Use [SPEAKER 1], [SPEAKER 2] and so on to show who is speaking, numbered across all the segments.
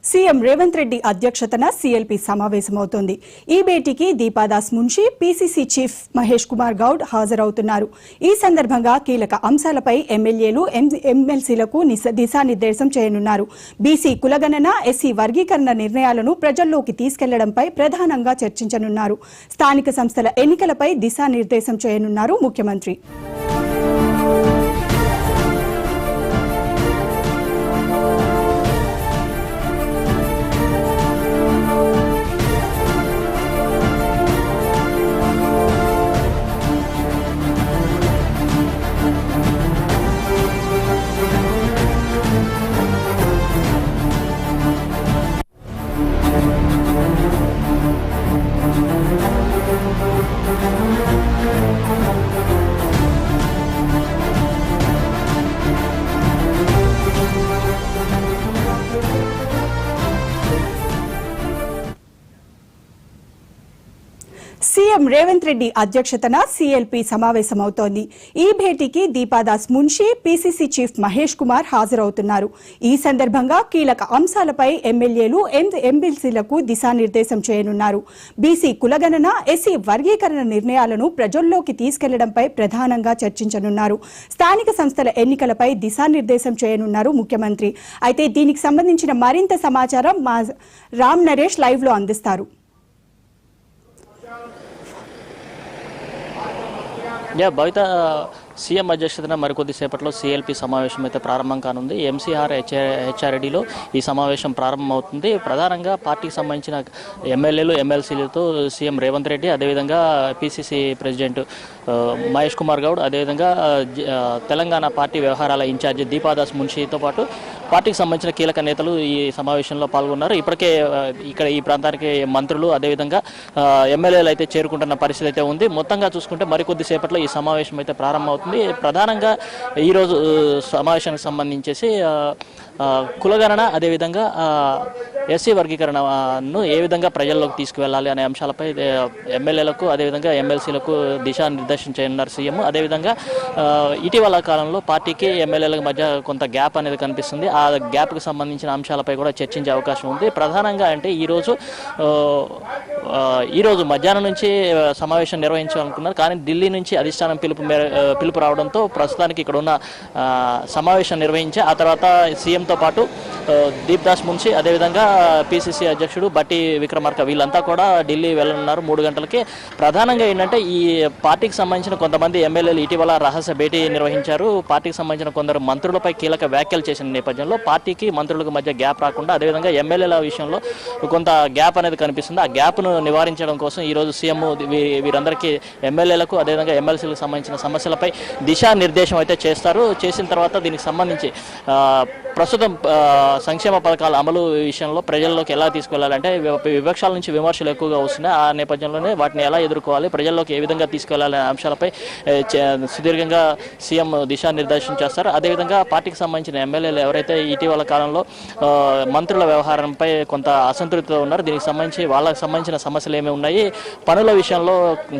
[SPEAKER 1] CM Revanth Reddy అధ్యక్షతన CLP సమావేశమవుతోంది. ఈ భేటీకి Deepa Das Munshi, PCC chief Mahesh Kumar Goud హాజరవుతున్నారు. ఈ సందర్భంగా కీలక అంశాలపై ఎమ్మెల్యేలు, ఎమ్మెల్సీలకు దిశానిర్దేశం చేయనున్నారు. బీసీ కులగణన, ఎస్సీ వర్గీకరణ నిర్ణయాలను ప్రజల్లోకి తీసుకెళ్లడంపై ప్రధానంగా చర్చించనున్నారు. స్థానిక సంస్థల ఎన్నికలపై దిశానిర్దేశం చేయనున్నారు ముఖ్యమంత్రి. సీఎం రేవంత్ రెడ్డి అధ్యక్షతన సీఎల్పీ సమావేశమవుతోంది. ఈ భేటీకి దీపాదాస్ మున్షి, పీసీసీ చీఫ్ మహేష్ కుమార్ హాజరవుతున్నారు. ఈ సందర్భంగా కీలక అంశాలపై ఎమ్మెల్యేలు, ఎమ్మెల్సీలకు దిశానిర్దేశం చేయనున్నారు. బీసీ కులగణన, ఎస్సీ వర్గీకరణ నిర్ణయాలను ప్రజల్లోకి తీసుకెళ్లడంపై ప్రధానంగా చర్చించనున్నారు. స్థానిక సంస్థల ఎన్నికలపై దిశానిర్దేశం చేయనున్నారు ముఖ్యమంత్రి. అయితే దీనికి సంబంధించిన మరింత సమాచారం మా రామ్ నరేష్ లైవ్ లో అందిస్తారు.
[SPEAKER 2] భవిత సీఎం అధ్యక్షతన మరికొద్దిసేపట్లో సీఎల్పీ సమావేశం అయితే ప్రారంభం కానుంది. ఎంసీఆర్ హెచ్ఆర్డీలో ఈ సమావేశం ప్రారంభమవుతుంది. ప్రధానంగా పార్టీకి సంబంధించిన ఎమ్మెల్యేలు, ఎమ్మెల్సీలతో సీఎం రేవంత్ రెడ్డి, అదేవిధంగా పీసీసీ ప్రెసిడెంట్ మహేష్ కుమార్ గౌడ్, అదేవిధంగా తెలంగాణ పార్టీ వ్యవహారాల ఇన్ఛార్జి దీపాదాస్ మున్షితో పాటు పార్టీకి సంబంధించిన కీలక నేతలు ఈ సమావేశంలో పాల్గొన్నారు. ఇప్పటికే ఇక్కడ ఈ ప్రాంతానికి మంత్రులు, అదేవిధంగా ఎమ్మెల్యేలు అయితే చేరుకుంటున్న పరిస్థితి అయితే ఉంది. మొత్తంగా చూసుకుంటే మరికొద్దిసేపట్లో ఈ సమావేశం అయితే ప్రారంభమవుతుంది. ప్రధానంగా ఈరోజు సమావేశానికి సంబంధించేసి కులగణన, అదేవిధంగా ఎస్సీ వర్గీకరణను ఏ విధంగా ప్రజల్లోకి తీసుకువెళ్ళాలి అనే అంశాలపై ఎమ్మెల్యేలకు, అదేవిధంగా ఎమ్మెల్సీలకు దిశానిర్దేశం చేయనున్నారు సీఎం. అదేవిధంగా ఇటీవల కాలంలో పార్టీకి ఎమ్మెల్యేల మధ్య కొంత గ్యాప్ అనేది కనిపిస్తుంది. ఆ గ్యాప్కి సంబంధించిన అంశాలపై కూడా చర్చించే అవకాశం ఉంది. ప్రధానంగా అంటే ఈరోజు మధ్యాహ్నం నుంచి సమావేశం నిర్వహించాలనుకున్నారు. కానీ ఢిల్లీ నుంచి అధిష్టానం పిలుపు రావడంతో ప్రస్తుతానికి ఇక్కడ ఉన్న సమావేశం నిర్వహించి ఆ తర్వాత సీఎంతో పాటు దీప్దాస్ మున్షి, అదేవిధంగా పీసీసీ అధ్యక్షుడు బట్టి విక్రమార్క వీళ్ళంతా కూడా ఢిల్లీ వెళ్ళనున్నారు 3 గంటలకి. ప్రధానంగా ఏంటంటే ఈ పార్టీకి సంబంధించిన కొంతమంది ఎమ్మెల్యేలు ఇటీవల రహస్య భేటీ నిర్వహించారు. పార్టీకి సంబంధించిన కొందరు మంత్రులపై కీలక వ్యాఖ్యలు చేసిన నేపథ్యంలో పార్టీకి మంత్రులకు మధ్య గ్యాప్ రాకుండా, అదేవిధంగా ఎమ్మెల్యేల విషయంలో కొంత గ్యాప్ అనేది కనిపిస్తుంది. ఆ గ్యాప్ను నివారించడం కోసం ఈరోజు సీఎం వీరందరికీ, ఎమ్మెల్యేలకు, అదేవిధంగా ఎమ్మెల్సీలకు సంబంధించిన సమస్యలపై దిశానిర్దేశం అయితే చేస్తారు. చేసిన తర్వాత దీనికి సంబంధించి ప్రస్తుతం సంక్షేమ పథకాల అమలు విషయంలో ప్రజల్లోకి ఎలా తీసుకెళ్లాలంటే విపక్షాల నుంచి విమర్శలు ఎక్కువగా వస్తున్నాయి. ఆ నేపథ్యంలోనే వాటిని ఎలా ఎదుర్కోవాలి, ప్రజల్లోకి ఏ విధంగా తీసుకెళ్లాలనే అంశాలపై సుదీర్ఘంగా సీఎం దిశానిర్దేశం చేస్తారు. అదేవిధంగా పార్టీకి సంబంధించిన ఎమ్మెల్యేలు ఎవరైతే ఇటీవల కాలంలో మంత్రుల వ్యవహారంపై కొంత అసంతృప్తితో ఉన్నారు, దీనికి సంబంధించి వాళ్ళకి సంబంధించిన సమస్యలు ఏమి ఉన్నాయి, పనుల విషయంలో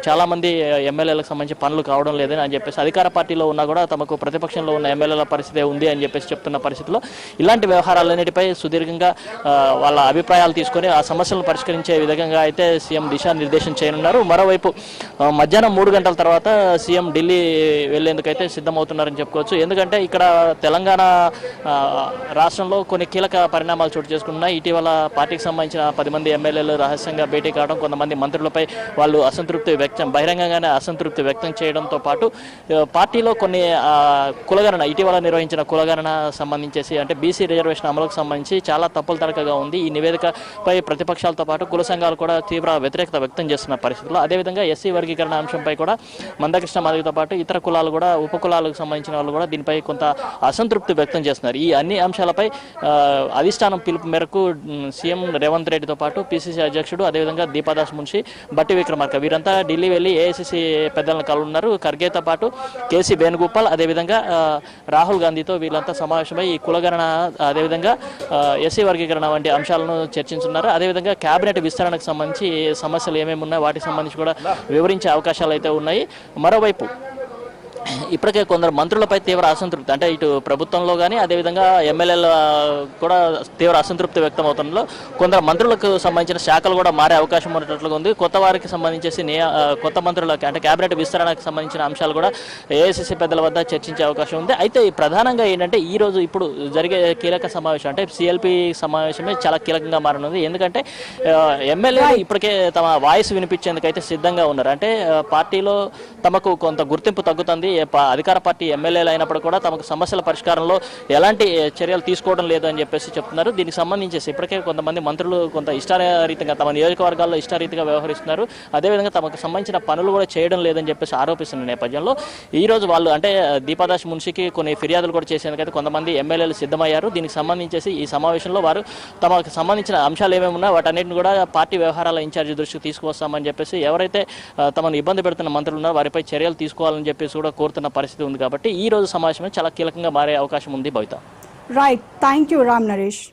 [SPEAKER 2] చాలామంది ఎమ్మెల్యేలకు సంబంధించి పనులు కావడం లేదని అని చెప్పేసి, అధికార పార్టీలో ఉన్నా కూడా తమకు ప్రతిపక్షంలో ఉన్న ఎమ్మెల్యేల పరిస్థితి ఉంది అని చెప్పేసి చెప్తున్న పరిస్థితిలో ఇలాంటి వ్యవహారాలన్నిటిపై సుదీర్ఘంగా వాళ్ళ అభిప్రాయాలు తీసుకొని ఆ సమస్యలను పరిష్కరించే విధంగా అయితే సీఎం దిశానిర్దేశం చేయనున్నారు. మరోవైపు మధ్యాహ్నం 3 గంటల తర్వాత సీఎం ఢిల్లీ వెళ్లేందుకైతే సిద్ధమవుతున్నారని చెప్పుకోవచ్చు. ఎందుకంటే ఇక్కడ తెలంగాణ రాష్ట్రంలో కొన్ని కీలక పరిణామాలు చోటు చేసుకున్నాయి. ఇటీవల పార్టీకి సంబంధించిన 10 మంది ఎమ్మెల్యేలు రహస్యంగా భేటీ కావడం, కొంతమంది మంత్రులపై వాళ్ళు బహిరంగంగానే అసంతృప్తి వ్యక్తం చేయడంతో పాటు పార్టీలో కొన్ని కులగణన, ఇటీవల నిర్వహించిన కులగణన సంబంధించేసి అంటే బీసీ రిజర్వేషన్ అమలుకు సంబంధించి చాలా తప్పులు తడకగా ఉంది. ఈ నివేదికపై ప్రతిపక్షాలతో పాటు కుల సంఘాలు కూడా తీవ్ర వ్యతిరేకత వ్యక్తం చేస్తున్న పరిస్థితుల్లో, అదేవిధంగా ఎస్సీ వర్గీకరణ అంశంపై కూడా మందకృష్ణ మాదిగతో పాటు ఇతర కులాలు కూడా, ఉపకులాలకు సంబంధించిన వాళ్ళు కూడా దీనిపై కొంత అసంతృప్తి వ్యక్తం చేస్తున్నారు. ఈ అన్ని అంశాలపై అధిష్టానం పిలుపు మేరకు సీఎం రేవంత్ రెడ్డితో పాటు పీసీసీ అధ్యక్షుడు, అదేవిధంగా దీపాదాస్ మున్షి, బట్టి విక్రమార్క వీరంతా ఢిల్లీ వెళ్లి ఏఐసీసీ పెద్దలను కలున్నారు. ఖర్గేతో పాటు కేసీ వేణుగోపాల్, అదేవిధంగా రాహుల్ గాంధీతో వీళ్ళంతా సమావేశమై ఈ కులగణన, అదేవిధంగా ఎస్సీ వర్గీకరణ వంటి అంశాలను చర్చించున్నారు. అదేవిధంగా కేబినెట్ విస్తరణకు సంబంధించి సమస్యలు ఏమేమి ఉన్నాయో వాటికి సంబంధించి కూడా వివరించే అవకాశాలు అయితే ఉన్నాయి. మరోవైపు ఇప్పటికే కొందరు మంత్రులపై తీవ్ర అసంతృప్తి, అంటే ఇటు ప్రభుత్వంలో కానీ అదేవిధంగా ఎమ్మెల్యేల కూడా తీవ్ర అసంతృప్తి వ్యక్తం అవుతుండలో కొందరు మంత్రులకు సంబంధించిన శాఖలు కూడా మారే అవకాశం ఉన్నట్లుగా ఉంది. కొత్త వారికి సంబంధించేసి కొత్త మంత్రులకి అంటే కేబినెట్ విస్తరణకు సంబంధించిన అంశాలు కూడా ఏఐసిసి పెద్దల వద్ద చర్చించే అవకాశం ఉంది. అయితే ప్రధానంగా ఏంటంటే ఈ రోజు ఇప్పుడు జరిగే కీలక సమావేశం అంటే సిఎల్పి సమావేశమే చాలా కీలకంగా మారనుంది. ఎందుకంటే ఎమ్మెల్యేలు ఇప్పటికే తమ వాయిస్ వినిపించేందుకైతే సిద్ధంగా ఉన్నారు. అంటే పార్టీలో తమకు కొంత గుర్తింపు తగ్గుతుంది, అధికార పార్టీ ఎమ్మెల్యేలు అయినప్పుడు కూడా తమకు సమస్యల పరిష్కారంలో ఎలాంటి చర్యలు తీసుకోవడం లేదు అని చెప్పేసి చెప్తున్నారు. దీనికి సంబంధించేసి ఇప్పటికే కొంతమంది మంత్రులు కొంత ఇష్టారీతంగా తమ నియోజకవర్గాల్లో ఇష్టారీతిగా వ్యవహరిస్తున్నారు. అదేవిధంగా తమకు సంబంధించిన పనులు కూడా చేయడం లేదని చెప్పేసి ఆరోపిస్తున్న నేపథ్యంలో ఈ రోజు వాళ్ళు అంటే దీపాదాస్ మున్షికి కొన్ని ఫిర్యాదులు కూడా చేసేందుకైతే కొంతమంది ఎమ్మెల్యేలు సిద్ధమయ్యారు. దీనికి సంబంధించేసి ఈ సమావేశంలో వారు తమకు సంబంధించిన అంశాలు ఏమేమి ఉన్నాయో వాటన్నిటిని కూడా పార్టీ వ్యవహారాల ఇన్ఛార్జి దృష్టికి తీసుకువస్తామని చెప్పేసి ఎవరైతే తమను ఇబ్బంది పెడుతున్న మంత్రులు ఉన్నారో వారిపై చర్యలు తీసుకోవాలని చెప్పేసి కూడా కోరుతున్న పరిస్థితి ఉంది. కాబట్టి ఈ రోజు సమావేశం చాలా కీలకంగా మారే అవకాశం ఉంది. Bhavitha
[SPEAKER 1] right, thank you Ram Naresh.